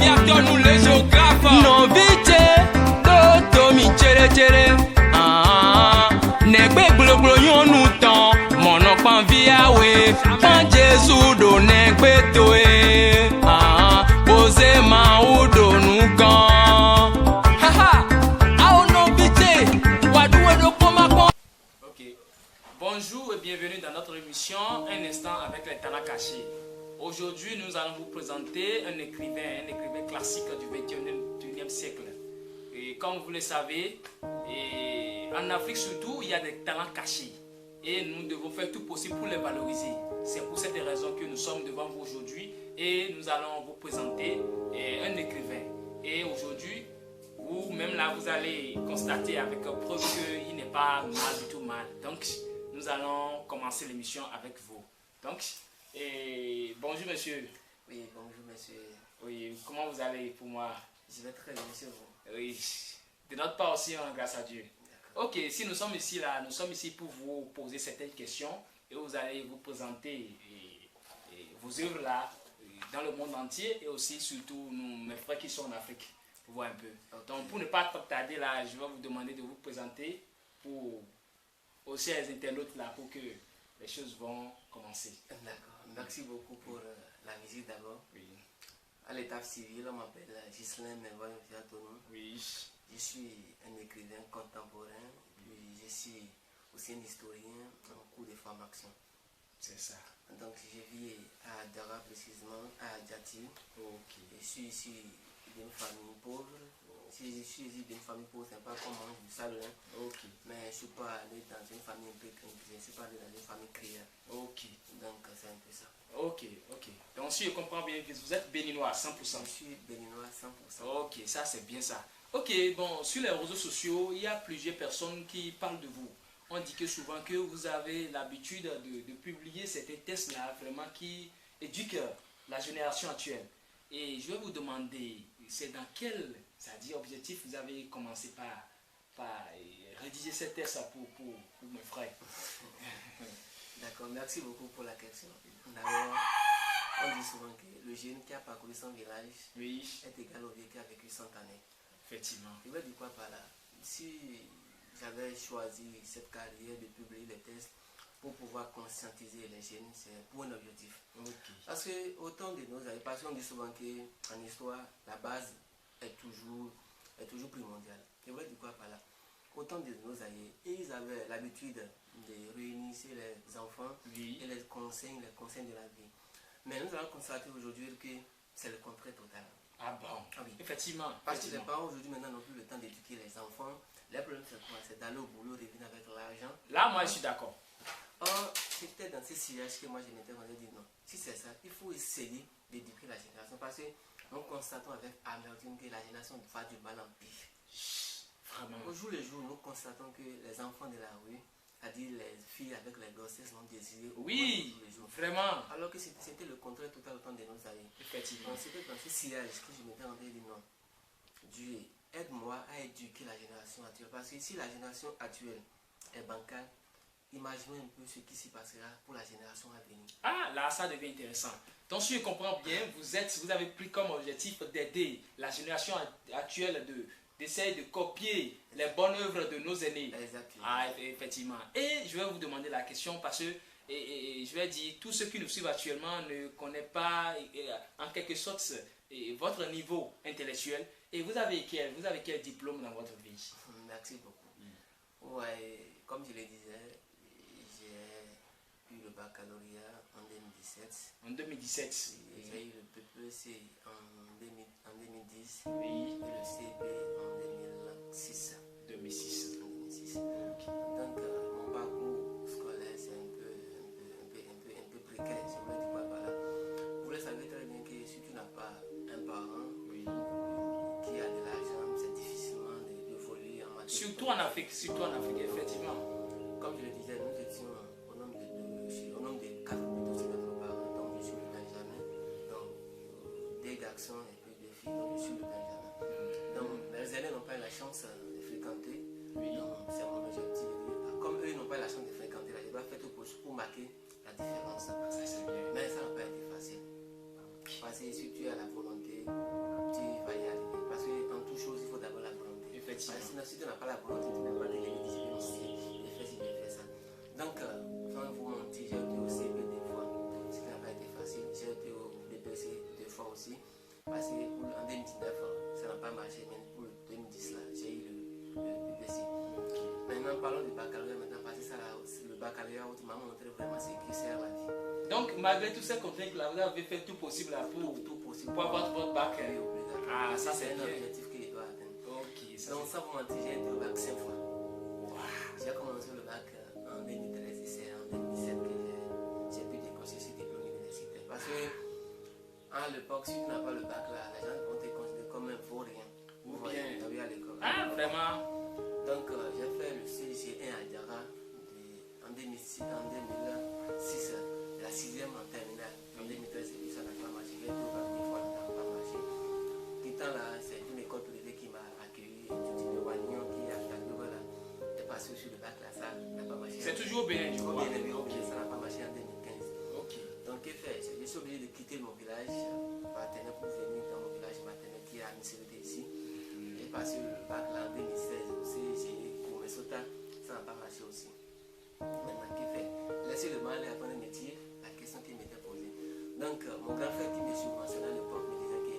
l'aviateur, nous les géographes. Non, vite, Toto, mi tchere tchere. Negbe gloglo yon nous temps. Mon pan via we. Pan Jésus do negbe toe. Pose ma ou do nous kan. Haha. Ah non, vite. Wadou do koma kon. Ok. Bonjour et bienvenue dans notre émission Un instant avec les talents cachés. Aujourd'hui, nous allons vous présenter un écrivain classique du 21e siècle. Et comme vous le savez, en Afrique surtout, il y a des talents cachés. Et nous devons faire tout possible pour les valoriser. C'est pour cette raison que nous sommes devant vous aujourd'hui et nous allons vous présenter un écrivain. Et aujourd'hui, vous-même là, vous allez constater avec preuve qu'il n'est pas mal du tout mal. Donc, nous allons commencer l'émission avec vous. Donc, bonjour monsieur. Oui, bonjour monsieur. Oui, comment vous allez pour moi? Je vais très bien, monsieur vous. Oui, de notre part aussi, grâce à Dieu. Ok, si nous sommes ici là, nous sommes ici pour vous poser certaines questions et vous allez vous présenter vos œuvres là dans le monde entier et aussi surtout mes frères qui sont en Afrique, pour voir un peu. Okay. Donc pour ne pas trop tarder là, je vais vous demander de vous présenter pour aussi les internautes là pour que les choses vont commencer. D'accord, merci beaucoup pour la visite d'abord. Oui. À l'état civil, on m'appelle Ghislain Mervoy Fiatonou. Oui. Je suis un écrivain contemporain, puis je suis aussi un historien en cours de formation. C'est ça. Donc je vis à Dara précisément, à Djati. Ok. Je suis issu d'une famille pauvre. Si je suis issu d'une famille pauvre, c'est pas comme moi, du salon. Ok. Mais je ne suis pas allé dans une famille un peu je ne suis pas allé dans une famille créole. Ok. Donc c'est un peu ça. Ok, ok. Donc si je comprends bien, vous êtes béninois à 100%. Je suis béninois à 100%. Ok, ça c'est bien ça. Ok, bon, sur les réseaux sociaux, il y a plusieurs personnes qui parlent de vous. On dit que souvent que vous avez l'habitude de publier certains tests-là, vraiment qui éduquent la génération actuelle. Et je vais vous demander, c'est dans quel, c'est-à-dire objectif, vous avez commencé par rédiger ces tests pour mes frères. D'accord, merci beaucoup pour la question. D'abord, on dit souvent que le jeune qui a parcouru son village est égal au vieux qui a vécu 100 années. Effectivement. Je vais dire quoi par là? Si j'avais choisi cette carrière de publier les tests pour pouvoir conscientiser les jeunes, c'est pour un objectif. Okay. Parce que autant de nos années, parce qu'on dit souvent qu'en histoire, la base est toujours primordiale. Je vais dire quoi par là? Autant de nos aïeux, ils avaient l'habitude de réunir les enfants et les conseils de la vie. Mais nous allons constater aujourd'hui que c'est le contraire total. Ah bon? Ah oui. Effectivement. Parce que les parents aujourd'hui maintenant n'ont plus le temps d'éduquer les enfants. Le problème c'est quoi? C'est d'aller au boulot, revenir avec l'argent. Là, moi je suis d'accord. Or, c'était dans ces sillages que moi je m'étais dit non. Si c'est ça, il faut essayer d'éduquer la génération. Parce que nous constatons avec amertume que la génération va du mal en pire. Au jour le jour, nous constatons que les enfants de la rue, c'est-à-dire les filles avec les grossesses non désirées, oui, vraiment. Alors que c'était le contraire total autant de nos amis. Effectivement. Donc c'était dans ces sillages que je m'étais rendu dit non. Dieu, aide-moi à éduquer la génération actuelle. Parce que si la génération actuelle est bancale, imaginez un peu ce qui s'y passera pour la génération à venir. Ah, là, ça devient intéressant. Donc, si je comprends bien, vous avez pris comme objectif d'aider la génération actuelle d'essayer de copier les bonnes œuvres de nos aînés. Exactement. Ah, effectivement. Et je vais vous demander la question parce que je vais dire, tous ceux qui nous suivent actuellement ne connaissent pas en quelque sorte votre niveau intellectuel. Et vous avez quel diplôme dans votre vie? Merci beaucoup. Ouais, comme je le disais, j'ai eu le baccalauréat en 2017. En 2017. J'ai eu le PPC en 2010. Oui. Et le CP en 2006. 2006. Okay. Donc, mon parcours scolaire, c'est un peu précaire. Je voulais dire quoi par là. Vous le savez très bien que si tu n'as pas un parent qui a de l'argent, c'est difficilement d'évoluer en matière. Surtout en Afrique, effectivement. Comme je le disais, nous étions au nombre de 4 plutôt sur notre parents. Donc, je suis le Benjamin. Donc, des garçons et puis des filles. Donc, je suis le Benjamin. Donc, mes aînés n'ont pas eu la chance de fréquenter. Donc, c'est mon objectif. Comme eux n'ont pas eu la chance de fréquenter, là, je dois faire tout pour marquer la différence. Ça, c'est bien. Mais ça n'a pas été facile. Parce que si tu as la volonté, tu Parce qu'en 2019, ça n'a pas marché, mais pour le 2010, là, j'ai eu le BPC. Maintenant, parlons du baccalauréat. Maintenant, parce que ça, le baccalauréat, m'a montré vraiment ce qui sert à la vie. Donc, malgré tous ces contraintes, là, vous avez fait tout possible là, pour avoir votre bac. Ah, ça, c'est un objectif que je dois atteindre. Ok, ça, donc, sans vous mentir, j'ai été au bac 5 fois. Wow. J'ai commencé le bac en 2013 et c'est en 2017 que j'ai pu décrocher ce diplôme universitaire. Parce que, à l'époque, si tu n'as pas le bac là, les gens vont te considérer comme un faux rien. Ou bien. À l'école. Ah, vraiment? Donc, j'ai fait le CG1 à Diara en 2006, la 6e en terminale. En 2013, et puis ça n'a pas marché. J'ai été au bac 2 fois, ça n'a pas marché. Pourtant, là, c'est une école privée qui m'a accueilli. Tout le Wagnon qui a là, est passé sur le bac là, ça n'a pas marché. C'est toujours bien, je crois. Ça n'a pas marché en 2015. Ok. Donc, qu'est-ce que je suis obligé de quitter mon village maternel pour venir dans mon village maternel qui est à Missérété ici. J'ai passé le bac là en 2016 aussi. J'ai couru Sota, ça n'a pas marché aussi. Maintenant, qu'est-ce que laisser le mal et apprendre le métier, la question qui m'était posée. Donc, mon grand frère qui me subventionnait à l'époque me disait que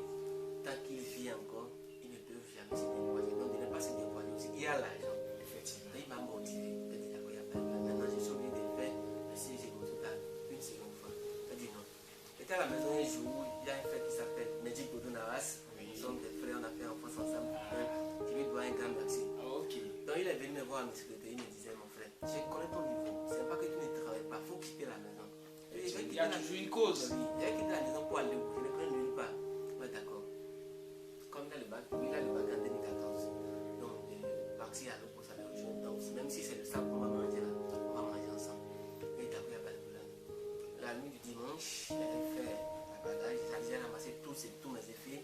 tant qu'il vit encore, il ne peut jamais se dévoiler. Donc, il ne pas se dévoiler aussi. Il y a l'argent. Effectivement. Il m'a motivé. Il dit, il y a pas de mal. Maintenant, je suis obligé de faire le CG Sota une seconde fois. Il dit non. J'étais à la maison un jour, il y a un frère qui s'appelle Medjik Bodo Naras. Nous sommes des frères, on a fait enfance ensemble. Qui lui doit un grand merci. Ok. Donc, il est venu me voir à mes secrétaires. Il me disait, mon frère, je connais ton niveau. C'est pas que tu ne travailles pas, il faut quitter la maison. Il y a toujours une cause. Il a quitté la maison pour aller où je ne connais nulle part. Ouais, d'accord. Comme il a le bac, en 2014. Donc, parti à l'eau pour ça le rejoindre. Donc, même si c'est le sac qu'on va manger là, on va manger ensemble. Et d'accord, il n'y a pas de problème. La nuit du dimanche, j'ai fait la bagage, j'ai ramassé tous mes effets.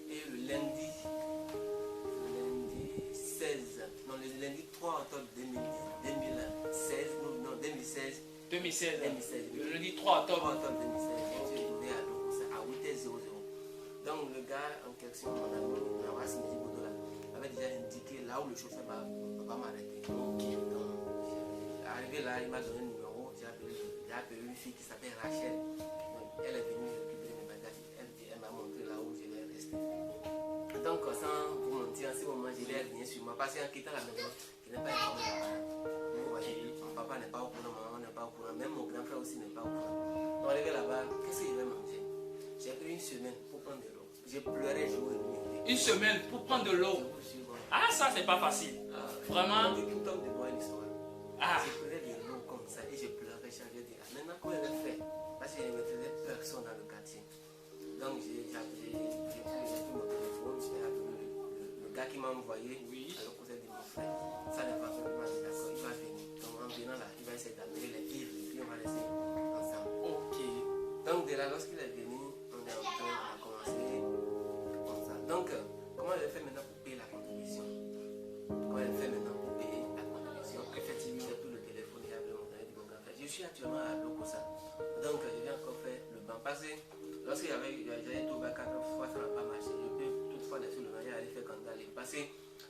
Et le lundi 3 octobre 2016. Le lundi 3 octobre. 2016, je suis arrivé à 8h00. Donc le gars en question, mon ami Nawas Medjik Bodo avait déjà indiqué là où le chauffeur va m'arrêter. Donc, arrivé là, il m'a donné un numéro. J'ai appelé une fille qui s'appelle Rachel. Donc, elle est venue récupérer mes bagages. Elle m'a montré là où je vais rester. Donc, sans vous mentir, en ce moment, je l'ai rien sur moi. Parce qu'en quittant la maison, je n'ai pas informé la parole. Vous voyez, mon papa n'est pas au courant, ma maman n'est pas au courant, même mon grand frère aussi n'est pas au courant. Donc, arrivé là-bas, qu'est-ce que je vais manger? J'ai pris une semaine pour prendre de l'eau. J'ai pleuré jour et nuit. Une semaine pour prendre de l'eau? Ah, ça, c'est pas facile. Vraiment? Tout homme de moi une histoire. Ah. Je prenais de l'eau comme ça et je pleurais chaque jour. Maintenant, comment elle a fait? Parce que je ne me faisais personne dans le quartier. Donc, j'ai pris mon téléphone, j'ai appelé le gars qui m'a envoyé à l'opposé de mon frère. Ça n'est pas fait, il m'a dit d'accord, il va venir. Donc, en venant là, il va essayer d'amener les livres et puis on va laisser ensemble. Ok. Donc, de là, lorsqu'il est venu, on est entré, on a commencé comme ça. Donc, comment je fais maintenant pour payer la contribution? Effectivement, j'ai pris le téléphone et j'ai appelé mon grand frère. Je suis actuellement à Lokosa. Donc, je viens encore faire le banc. Parce que lorsque j'avais tout bac 4 fois, ça n'a pas marché. Je peux toutefois laisser le banc, j'allais faire candidat. Parce que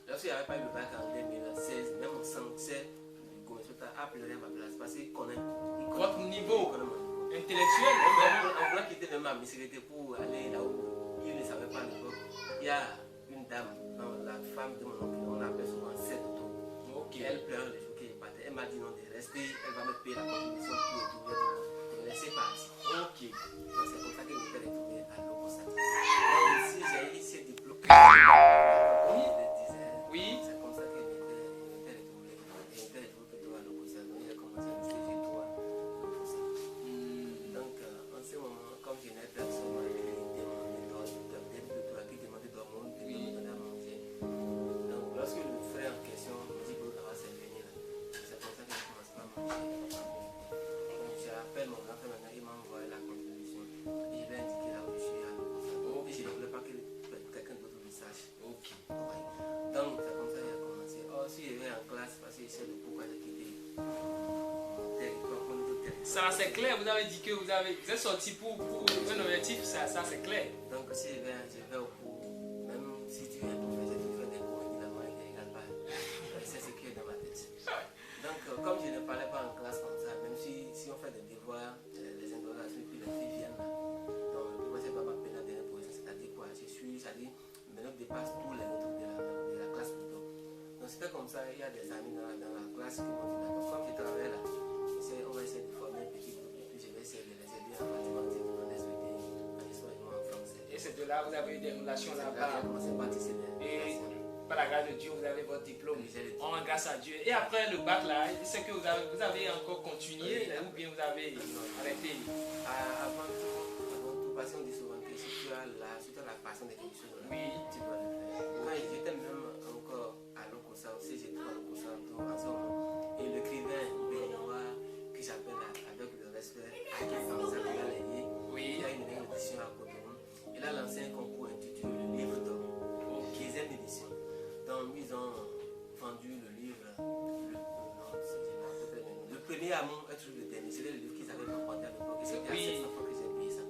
lorsque j'avais pas eu le bac en 2016, même mon sensei du Gomesota a pleuré à ma place. Parce qu'il connaît. Votre niveau intellectuel. En voulant quitter même ma misérité pour aller là où il ne savait pas à l'époque. Il y a une dame, la femme de mon oncle, on l'appelle souvent Seto. Elle pleure le jour qu'il partait. Elle m'a dit non de rester, elle va me payer la contribution pour retrouver de me laisser partir. Ok. Donc c'est comme ça que je me suis retrouvé à Lokosa. Donc si j'ai eu ces diplômes, oui, c'est comme ça que je me suis retrouvé. Je me suis retrouvé plutôt à Lokosa. Donc j'ai commencé à CG3 Lokosa. Donc en ce moment, comme je n'ai personne, je lui ai demandé qui demandait de mon de me donner à manger. Donc lorsque le frère en question me dit que c'est venu là, c'est comme ça que je commence à manger. Donc j'appelle mon grand frère maintenant, il m'a envoyé la contribution et je vais indiquer là où je suis à Lokosa. Et je ne voulais pas que quelqu'un d'autre le sache. Ok. Donc c'est comme ça que j'ai commencé. Oh, si je vais en classe, parce que je sais pourquoi j'ai quitté mon territoire, mon autre territoire. Ça c'est clair, vous avez dit que vous êtes sorti pour un objectif, ça c'est clair. Donc si je vais au cours, même si tu es un professeur, tu fais des cours, évidemment, il ne regarde pas. C'est ce qui est dans ma tête. Donc comme je ne parlais pas en classe comme ça, même si on fait des devoirs, les interrogations, puis les filles viennent là. Donc le professeur va m'appeler la dernière position, c'est-à-dire quoi? passe tous les autres de la classe plutôt. Donc c'était comme ça, il y a des amis dans la classe qui m'ont dit d'accord, comme je travaille là, on va essayer de former un petit groupe et puis je vais essayer de les aider en mathématiques, en SVT, en histoire et en français. Et c'est de là que vous avez eu des relations là-bas. Et par la grâce de Dieu, vous avez votre diplôme. Grâce à Dieu. Et après le bac là, c'est que vous avez encore continué ou bien vous avez arrêté? Avant tout, parce qu'on dit souvent que si tu as la passion de quelque chose, oui, tu dois le faire. Quand j'étais même encore à l'Okosa aussi, j'étais à l'Okosa en ce moment. Et l'écrivain béninois que j'appelle avec le respect Akin Famsa Galayé, il a une édition à Cotonou. Il a lancé un concours intitulé Le Livre d'Or, 15e édition. Donc ils ont vendu le livre, le premier amour, le dernier, c'est le livre qu'ils avaient comporté à l'époque. C'était à 700 fois que j'ai payé ça.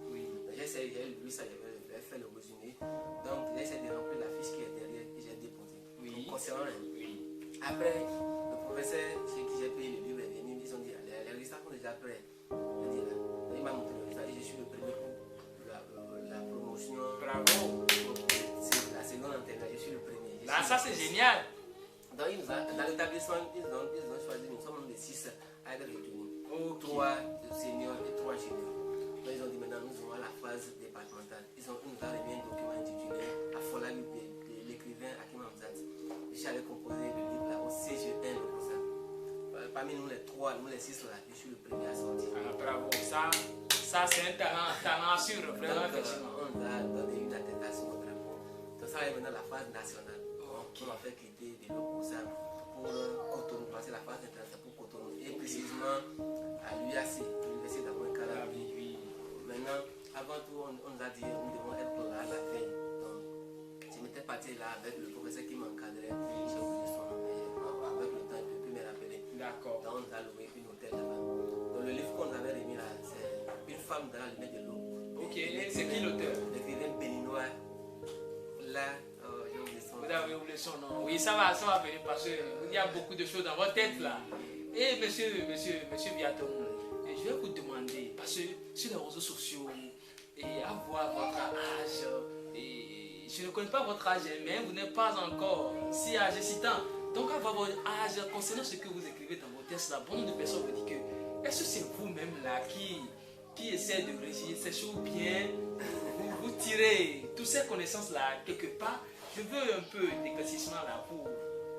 J'ai lu ça, j'avais fait le résumé. Donc j'ai essayé de remplir la fiche qui est derrière et j'ai déposé. Concernant après, le professeur chez qui j'ai payé le livre est venu, ils ont dit les résultats sont déjà prêts. Il m'a montré le résultat et je suis le premier pour la promotion. Bravo. La seconde antenne, je suis le premier. Là, ça c'est génial. Donc, dans l'établissement, ils ont choisi, nous sommes de 6 à être retenus. 3 seniors et 3 juniors. Donc, ils ont dit maintenant, nous allons à la phase départementale. Ils nous ont remis un document intitulé Afola de l'écrivain Hakim Hamzat. J'avais composé le livre là au CG1 comme ça. Parmi nous les 3, nous les 6 là, je suis le premier à sortir. Bravo, ça c'est un talent sûr, vraiment. On a donné une attestation au drapeau. Donc, ça est maintenant la phase nationale. On a fait quitter de l'eau pour ça, pour Cotonou, passer la phase internationale pour Cotonou, et précisément à l'UAC, l'Université d'Amouekala. Maintenant, avant tout, on nous a dit nous devons être là à la veille. Donc, je m'étais parti là avec le professeur qui m'encadrait, j'ai oublié son nom, mais avec le temps, je ne peux plus me rappeler. D'accord. Donc, on nous a loué une hôtel là-bas. Donc, le livre qu'on avait remis là, c'est Une femme dans la lumière de l'eau. Ok, c'est qui l'auteur? L'écrivain béninois. Là, vous avez oublié son nom. Oui, ça va venir parce qu'il y a beaucoup de choses dans votre tête là. Et monsieur Viaton, je vais vous demander, parce que sur les réseaux sociaux, et avoir votre âge, et je ne connais pas votre âge, mais vous n'êtes pas encore si âgé, si tant. Donc avoir votre âge concernant ce que vous écrivez dans vos textes là, bon nombre de personnes vous disent que est-ce que c'est vous-même là qui essaie de régir ces choses bien, vous tirez toutes ces connaissances là quelque part. Je veux un peu d'éclaircissement là pour.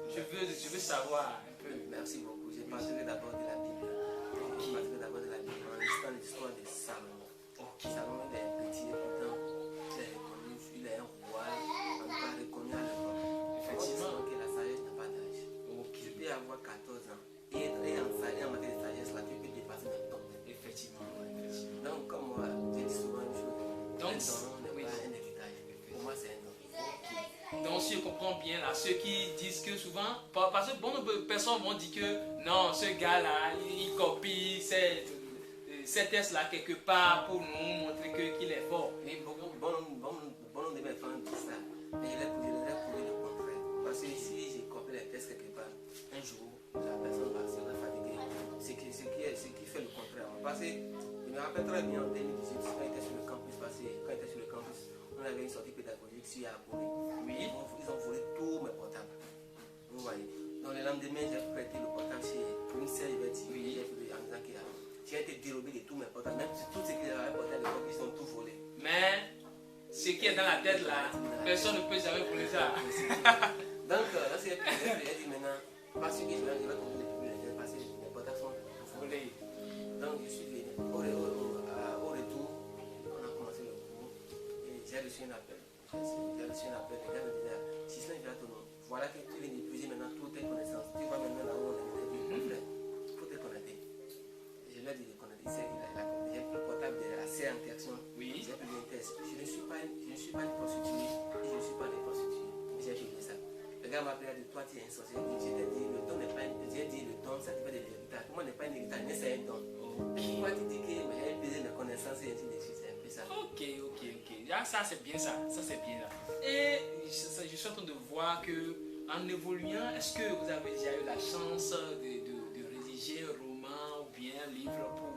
Je veux savoir un peu. Merci beaucoup. Je parlerai d'abord de la Bible. Je parlerai d'abord de la Bible en listant l'histoire de Salomon. Salomon est petit et pourtant il est reconnu, il est un roi, en tout cas reconnu à l'époque. Effectivement, que la sagesse n'a pas d'âge. Tu peux avoir 14 ans et en matière de sagesse là, tu peux dépasser même ton même. Effectivement. Donc, comme moi, je dis souvent une chose. Donc, un don n'est pas un héritage. Pour moi, c'est un don. Donc si je comprends bien là, ceux qui disent que souvent, parce que bon nombre de personnes vont dire que non, ce gars là, il copie ces tests là quelque part pour nous montrer qu'il est fort. Et bon nombre de mes fans disent ça, mais je leur ai prouvé le contraire. Parce que si j'ai copié les tests quelque part, un jour, la personne va se fatiguer. Ce qui fait le contraire. Parce que je me rappelle très bien en 2018, quand j'étais sur le campus, on avait une sortie pédagogique sur Abouré. Oui. Ils ont volé tous mes portables. Vous voyez. Donc le lendemain, j'ai prêté le portable chez une sœur Yvette, en disant que j'ai été dérobé de tous mes portables. Même si tout ce qu'ils avaient porté à l'époque, ils ont tout volé. Mais ce qui est dans la tête là, personne ne peut jamais voler ça. Donc là, c'est j'ai dit maintenant, parce que je vais continuer de publier les parce que mes portables sont volés. Donc je suis venu. Au retour, on a commencé le cours et j'ai reçu un appel. Le gars me disait, si cela vient à ton nom, voilà que tu viens d'épuiser maintenant toutes tes connaissances. Tu vas maintenant là où on est venu, il faut te connecter. Je lui ai dit de connecter. J'ai pris le portable de la C Interaction. Oui. J'ai pris un test. Je ne suis pas une prostituée et je ne suis pas une prostituée. J'ai fait ça. Le gars m'a appelé, il a dit, toi tu es un sorcier. J'ai dit, le don n'est pas un don. J'ai dit, le don ça dépend de l'héritage. Moi, n'est pas un héritage, mais c'est un don. Et pourquoi tu dis que j'ai épuisé mes connaissances et ainsi de suite, c'est un peu ça. Ok. Ah, ça c'est bien ça c'est bien là. Et je suis en train de voir que en évoluant, est-ce que vous avez déjà eu la chance de rédiger un roman ou bien un livre pour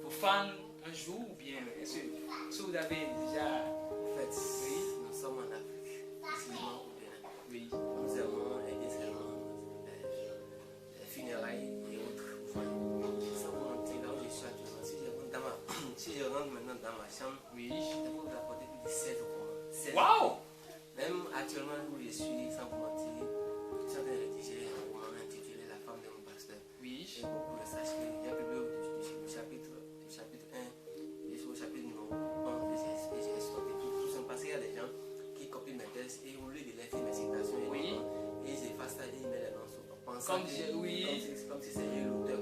vos fans un jour ou bien est-ce que vous avez déjà en fait, oui, nous sommes en Afrique. Waouh! Même actuellement où je suis, sans vous mentir, je suis en train de rédiger un roman intitulé La femme de mon pasteur. Oui. Et beaucoup le sachent qu'il y a plus du chapitre 1, et au chapitre numéro 1, et j'ai stocké tout ça parce qu'il y a des gens qui copient mes textes et au lieu de les faire mes citations, Oui. et ils effacent ça et ils mettent les noms sur Comme si c'était l'auteur.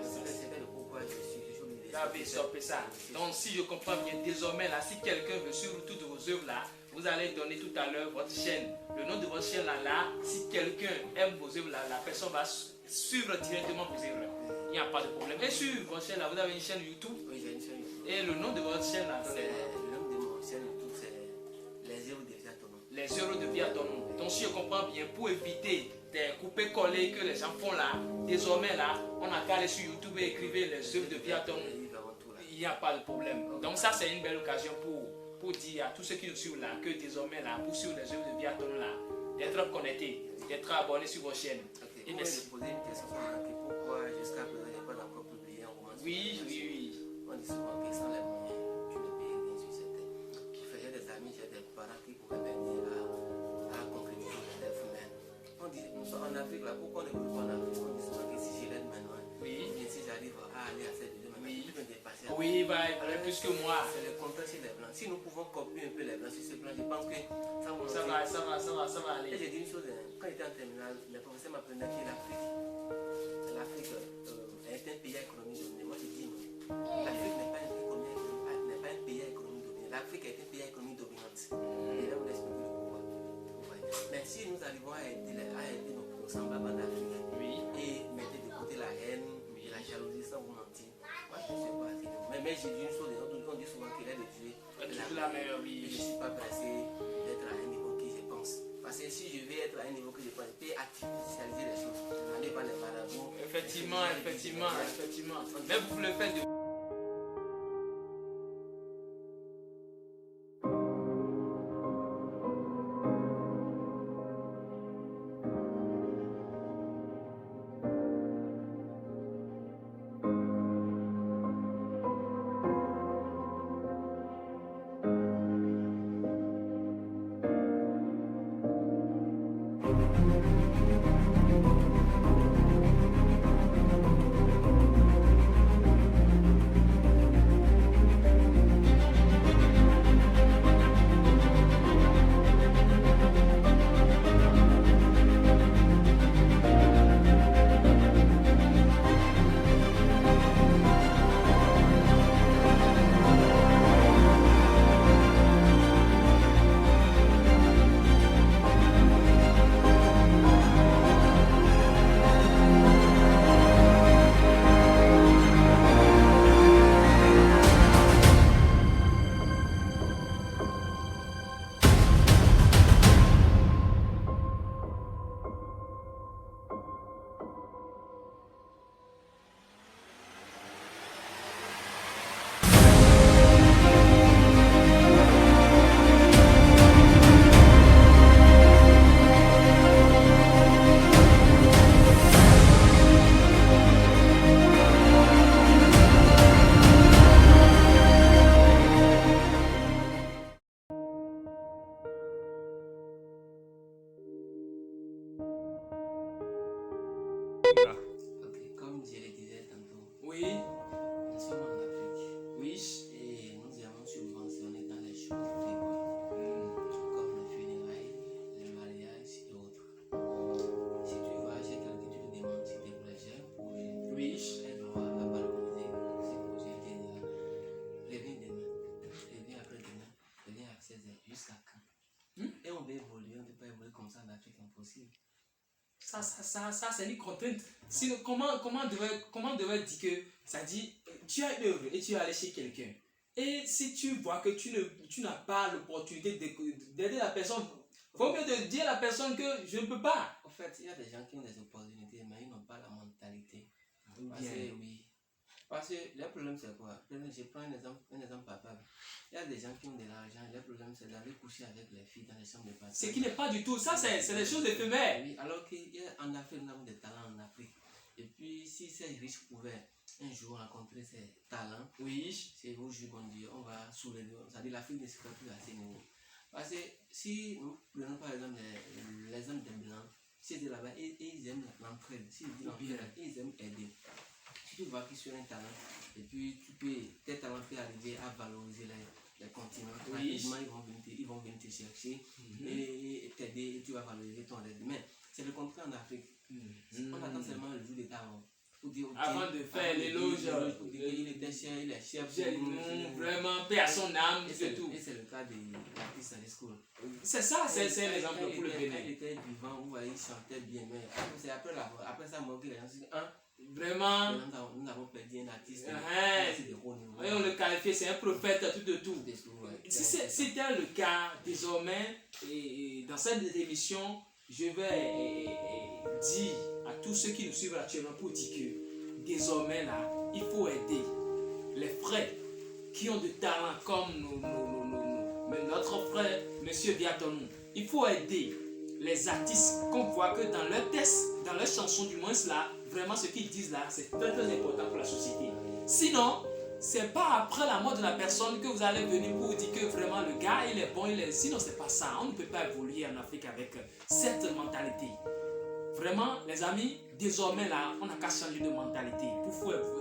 C'est le pourquoi je suis obligé de David, stoppez ça. Donc, si je comprends bien, désormais, là, si quelqu'un veut suivre toutes vos œuvres là, vous allez donner tout à l'heure votre chaîne. Le nom de votre chaîne là, si quelqu'un aime vos œuvres là, la personne va suivre directement vos œuvres. Il n'y a pas de problème. Et sur votre chaîne là, vous avez une chaîne YouTube. Oui, j'ai une chaîne YouTube. Et le nom de votre chaîne là, c'est le nom de mon chaîne YouTube, c'est Les œuvres de vie à ton nom. Les œuvres de vie à ton nom. Donc, si je comprends bien, pour éviter des coupés-collés que les gens font là, désormais là, on n'a qu'à aller sur YouTube et écrire les œuvres de vie à ton nom. Il n'y a pas de problème. Donc, ça, c'est une belle occasion pour dire à tous ceux qui nous suivent là que désormais là, pour suivre les œuvres de vie à ton nom là, d'être connectés, d'être abonnés sur vos chaînes. Okay. Et merci. Poser une question pourquoi jusqu'à présent je n'ai pas encore publié un roman. Oui. On dit souvent que sans les moyens, tu ne payes rien sur cette terre. J'ai des amis, j'ai des parents qui pouvaient m'aider à contribuer aux élèves humaines. On dit, nous sommes en Afrique là, pourquoi on ne peut pas en Afrique? On dit souvent que si je l'aide maintenant, et si j'arrive à aller à cette vidéo, il peut me dépasser. Oui, il va plus que moi. C'est le contraire chez les Blancs. Si nous pouvons copier un peu les Blancs sur ce plan, je pense que ça va aller. Et j'ai dit une chose, quand j'étais en terminale, le professeur m'apprenait que l'Afrique est un pays à économie dominée. Moi, je dis non. L'Afrique n'est pas un pays à économie dominée. L'Afrique est un pays à économie dominante. Et là, vous expliquez le pourquoi. Mais si nous arrivons à aider nos semblables en Afrique, et mettre de côté la haine et la jalousie sans vous mentir, moi, je ne sais pas. Mais j'ai dit une chose, on dit souvent qu'il est de Dieu. La meilleure, oui. Je ne suis pas pressé d'être à un niveau que je pense. Parce que si je vais être à un niveau que je pense, je peux artificialiser les choses. Aller par les marabouts. Effectivement. Mais vous le faites de... Comme je le disais tantôt, Oui. nous sommes en Afrique. Oui. Et nous avons subventionné dans les choses fréquentes, comme le funérailles, le mariage et autres. Si tu vas chez quelqu'un, tu lui demandes si tes projets, un projet, elle doit valoriser ce projet qui est là. Reviens demain, reviens après-demain, reviens à 16h, jusqu'à quand? Et on veut évoluer, on ne peut pas évoluer comme ça en Afrique, impossible. Ça c'est une contrainte. Sinon, comment devrait dire que ça dit, tu as une œuvre et tu es allé chez quelqu'un. Et si tu vois que tu n'as pas l'opportunité d'aider la personne, il faut mieux de dire à la personne que je ne peux pas. En fait, il y a des gens qui ont des opportunités, mais ils n'ont pas la mentalité. Parce que le problème c'est quoi? Je prends un exemple palpable. Il y a des gens qui ont de l'argent, le problème c'est d'aller coucher avec les filles dans les chambres de passage. Ce qui n'est pas du tout, ça c'est des choses éphémères. Oui, alors qu'en Afrique, nous avons des talents en Afrique. Et puis, si ces riches pouvaient un jour rencontrer ces talents, c'est aujourd'hui, bon Dieu, on va soulever. C'est-à-dire l'Afrique ne sera plus à ce niveau. Parce Parce que si nous prenons par exemple l'exemple des Blancs, s'ils étaient là-bas, ils aiment l'entraide. S'ils disent l'entraide, ils aiment aider. Si tu vois qu'ils sont un talent, et puis tes talents peuvent arriver à valoriser les continents. Rapidement, ils vont venir te chercher et t'aider et tu vas valoriser ton aide. Mais c'est le contraire en Afrique. On attend seulement le jour des talents. Avant de faire l'éloge, il était cher, il est cher. Vraiment, paix à son âme, c'est tout. Et c'est le cas de l'artiste à l'école. C'est ça, c'est l'exemple pour le Bénin. Il était vivant, où il chantait bien, mais c'est après sa mort que les gens se disent, vraiment, nous avons perdu un artiste. Et on le qualifie, c'est un prophète, tout de tout. Si c'était le cas, désormais, et dans cette émission, je vais dire à tous ceux qui nous suivent actuellement pour dire que désormais là, il faut aider les frères qui ont de talent comme notre frère, Monsieur Biatonou. Il faut aider les artistes qu'on voit que dans leurs textes, dans leurs chansons du moins là, vraiment ce qu'ils disent là, c'est très très important pour la société. Sinon, c'est pas après la mort de la personne que vous allez venir pour dire que vraiment le gars il est bon, sinon c'est pas ça. On ne peut pas évoluer en Afrique avec cette mentalité. Vraiment, les amis, désormais là, on n'a qu'à changer de mentalité pour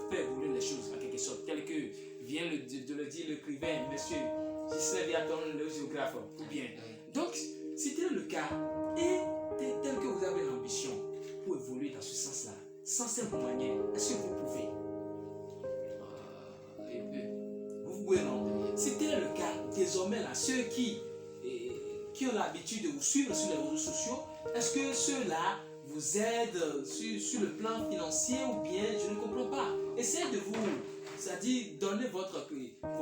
faire évoluer les choses en quelque sorte, tel que vient de le dire l'écrivain, Monsieur Ghislain Viaton, le géographe, ou bien. Donc, si tel est le cas, et tel que vous avez l'ambition pour évoluer dans ce sens-là, sans cette manière, est-ce que vous pouvez? Vous pouvez, non? Si tel est le cas, désormais là, ceux qui ont l'habitude de vous suivre sur les réseaux sociaux, est-ce que ceux-là vous aident sur le plan financier ou bien je ne comprends pas? Essayez de vous, c'est-à-dire donner vos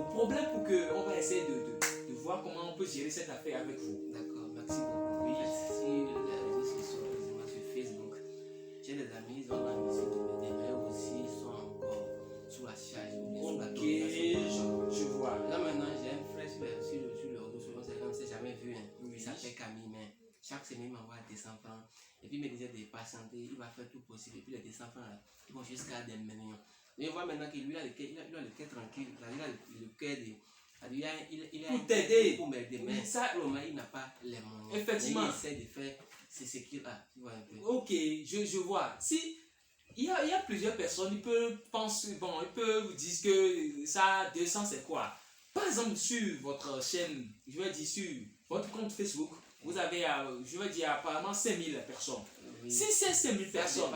problèmes pour qu'on va essayer de voir comment on peut gérer cette affaire avec vous. D'accord, merci beaucoup. Oui, sur les réseaux sociaux, sur Facebook, j'ai des amis, ils ont l'ambition de m'aider, mais aussi ils sont encore sous la charge ou bien sous la domination. Je vois. Là maintenant, j'ai un frère sur les réseaux sociaux, on ne s'est jamais vu. Il s'appelle Camille, mais chaque semaine il m'envoie 200 francs. Et puis il me disait de patienter, il va faire tout possible. Et puis les 200 francs là, ils vont jusqu'à des millions. Et on voit maintenant qu'il a le cœur tranquille, il a le cœur de. Il a pour t'aider, pour m'aider, mais ça, il n'a pas les moyens. Effectivement. Il essaie de faire ce qu'il a. Tu vois un peu. Ok, je vois. Si il y a plusieurs personnes, ils peuvent penser, bon, ils peuvent vous dire que ça 200 c'est quoi? Par exemple, sur votre chaîne, je vais dire sur votre compte Facebook, vous avez, je vais dire apparemment 5000 personnes. Oui. Si c'est 5000 personnes,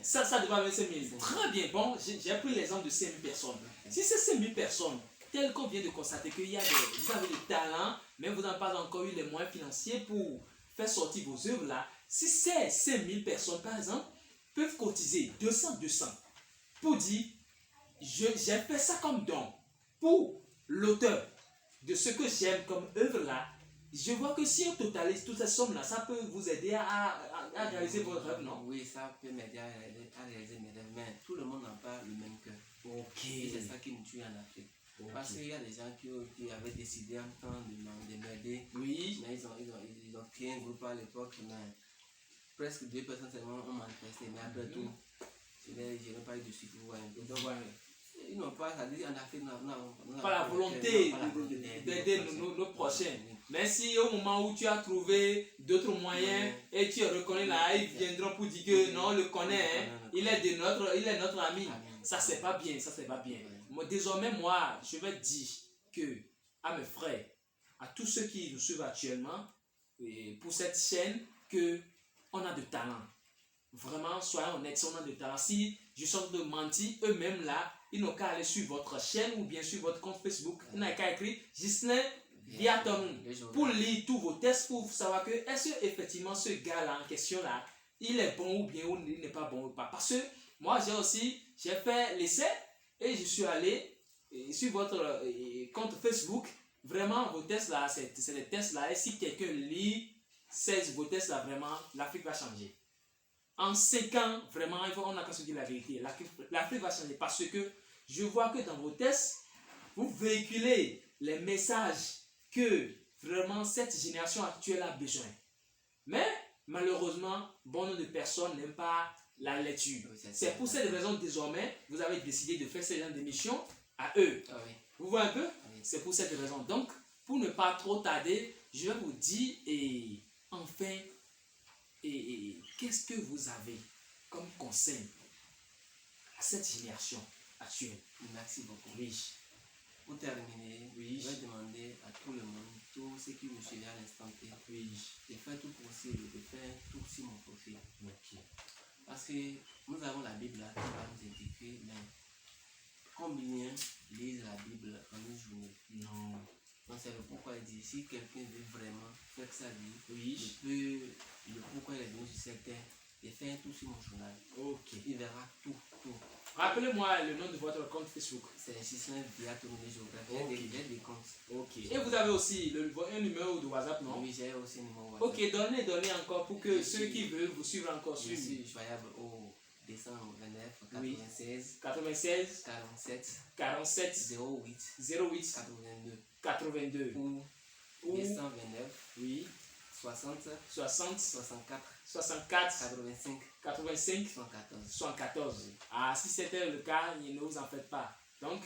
ça dépasse même 5000. Très bien, bon, j'ai pris l'exemple de 5000 personnes. Si c'est 5000 personnes, tel qu'on vient de constater qu'il y a vous avez le talent, mais vous n'avez pas encore eu les moyens financiers pour faire sortir vos œuvres là. Si ces 5000 personnes, par exemple, peuvent cotiser 200 pour dire, j'ai fait ça comme don pour l'auteur de ce que j'aime comme œuvre là, je vois que si on totalise toutes ces sommes là, ça peut vous aider à réaliser votre rêve, non? Oui, ça peut m'aider à réaliser mes rêves, mais tout le monde n'a pas le même cœur. Ok. C'est ça qui me tue en Afrique. Okay. Parce qu'il y a des gens qui avaient décidé en temps de m'aider. Oui. Mais ils ont créé un groupe à l'époque, mais presque 2 personnes seulement ont manifesté. Mais après tout, je n'ai pas eu de suite. Donc, ils n'ont pas, c'est-à-dire en Afrique, pas la volonté d'aider nos prochains. Mais si au moment où tu as trouvé d'autres moyens et tu reconnais là, ils viendront pour dire que non, on le connaît, il est notre ami. Ça c'est pas bien, ça c'est pas bien. Désormais, moi, je vais dire que à mes frères, à tous ceux qui nous suivent actuellement, et pour cette chaîne, que on a de talent. Vraiment, soyons honnêtes, si on a de talent. Si je sors de mentir, eux-mêmes là, ils n'ont qu'à aller sur votre chaîne ou bien sur votre compte Facebook. Ils n'ont qu'à écrire Ghislain Viaton pour lire tous vos tests pour savoir que est-ce que effectivement ce gars-là en question là, il est bon ou bien ou il n'est pas bon ou pas. Parce que moi j'ai fait l'essai et je suis allé sur votre compte Facebook. Vraiment vos tests là, c'est des tests là. Et si quelqu'un lit vos tests là, vraiment l'Afrique va changer. En 5 ans, vraiment, on n'a qu'à se dire la vérité. L'Afrique va changer parce que je vois que dans vos tests, vous véhiculez les messages que vraiment cette génération actuelle a besoin. Mais malheureusement, bon nombre de personnes n'aiment pas la lecture. C'est pour cette raison désormais, vous avez décidé de faire ce genre d'émission à eux. Vous voyez un peu? C'est pour cette raison. Donc, pour ne pas trop tarder, je vais vous dire, et enfin, qu'est-ce que vous avez comme conseil à cette génération actuelle? Merci beaucoup. Oui. Pour terminer, Oui. je vais demander à tout le monde, tous ceux qui me suivent à l'instant T, Oui. de faire tout possible, de faire tout sur mon profil. Ok. Parce que nous avons la Bible là qui va nous indiquer, mais combien lisent la Bible en une journée? Non. Donc c'est le pourquoi il dit, si quelqu'un veut vraiment faire que sa vie, Oui. le pourquoi il est venu sur cette terre, et faire tout sur mon journal. Ok. Il verra tout. Rappelez-moi le nom de votre compte Facebook. C'est Gislain Biatonomie Géographie. Ok. J'ai des comptes. Ok. Et vous avez aussi un numéro de WhatsApp, non? Oui, j'ai aussi un numéro WhatsApp. Ok, donnez encore pour que ceux qui veulent vous suivre encore Je suivent. suis joignable au 229 Oui. 96 96 47 47 08 08 82 82 ou ou 229 oui 60 60 64 64 85 85 114. 74. Ah, si c'était le cas, ne vous en faites pas. Donc,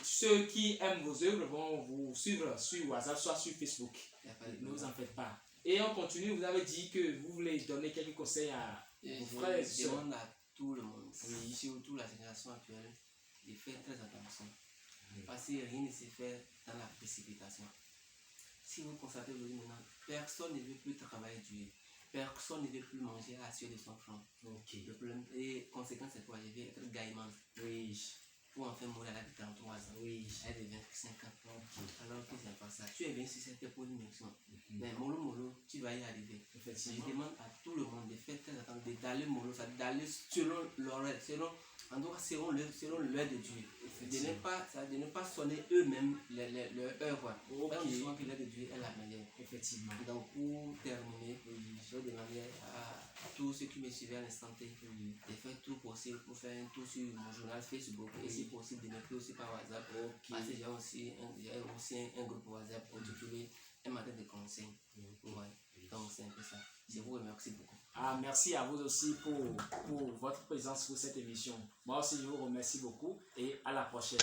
ceux qui aiment vos œuvres vont vous suivre sur WhatsApp, soit sur Facebook. Il y a pas de Ne vous en problème. faites pas. Et on continue, vous avez dit que vous voulez donner quelques conseils à vos frères et Je sœurs. demande à tout le monde, Oui. surtout la génération actuelle, de faire très attention. Parce que rien ne se fait dans la précipitation. Si vous constatez aujourd'hui maintenant, personne ne veut plus travailler dur. Personne ne veut plus manger à suer de son front. Ok. Le problème et conséquence, c'est quoi? Je vais être gaïman. Oui. Pour enfin mourir à l'âge de 33 ans. Oui. Elle de 25 ans. Ok. Alors que c'est pas ça. Tu es bien sur cette pour une mission. Mais mollo, tu vas y arriver. Je Effectivement. demande à tout le monde de faire très attention, d'aller mollo, d'aller selon l'horaire, en tout cas selon l'heure de Dieu. De ne pas sonner eux-mêmes leur heure. Quoi. Ok. Même souvent que l'heure de Dieu est la meilleure. Effectivement. Donc pour terminer, je vais demander à tous ceux qui me suivaient à l'instant T de faire tout possible pour faire un tour sur mon journal Facebook et si possible de m'écrire aussi par WhatsApp. Parce que j'ai aussi un groupe WhatsApp intitulé Un matin de conseils. Ouais. Donc c'est un peu ça. Je vous remercie beaucoup. Ah, merci à vous aussi pour votre présence pour cette émission. Moi aussi, je vous remercie beaucoup et à la prochaine.